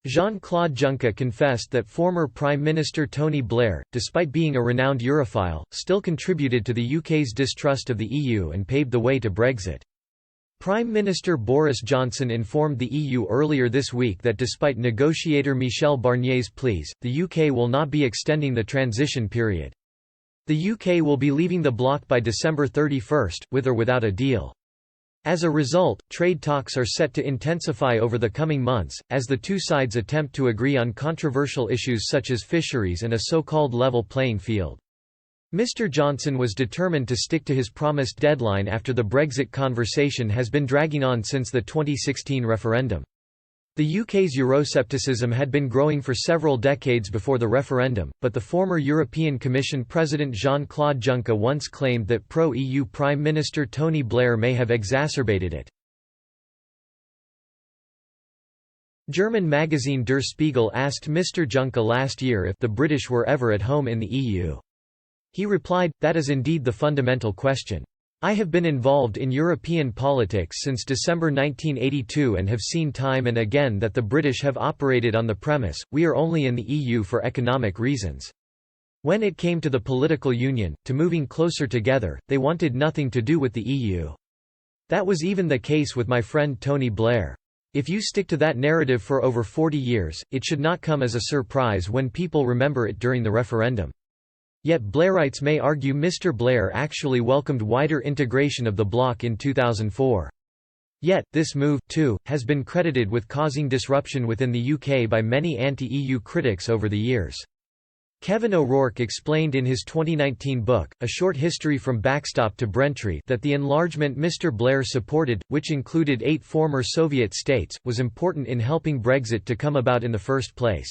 Jean-Claude Juncker confessed that former Prime Minister Tony Blair, despite being a renowned Europhile, still contributed to the UK's distrust of the EU and paved the way to Brexit. Prime Minister Boris Johnson informed the EU earlier this week that despite negotiator Michel Barnier's pleas, the UK will not be extending the transition period. The UK will be leaving the bloc by December 31, with or without a deal. As a result, trade talks are set to intensify over the coming months, as the two sides attempt to agree on controversial issues such as fisheries and a so-called level playing field. Mr. Johnson was determined to stick to his promised deadline after the Brexit conversation has been dragging on since the 2016 referendum. The UK's Euroscepticism had been growing for several decades before the referendum, but the former European Commission President Jean-Claude Juncker once claimed that pro-EU Prime Minister Tony Blair may have exacerbated it. German magazine Der Spiegel asked Mr. Juncker last year if the British were ever at home in the EU. He replied, "That is indeed the fundamental question. I have been involved in European politics since December 1982 and have seen time and again that the British have operated on the premise, we are only in the EU for economic reasons. When it came to the political union, to moving closer together, they wanted nothing to do with the EU. That was even the case with my friend Tony Blair. If you stick to that narrative for over 40 years, it should not come as a surprise when people remember it during the referendum." Yet Blairites may argue Mr. Blair actually welcomed wider integration of the bloc in 2004. Yet, this move, too, has been credited with causing disruption within the UK by many anti-EU critics over the years. Kevin O'Rourke explained in his 2019 book, A Short History from Backstop to Brentry, that the enlargement Mr. Blair supported, which included 8 former Soviet states, was important in helping Brexit to come about in the first place.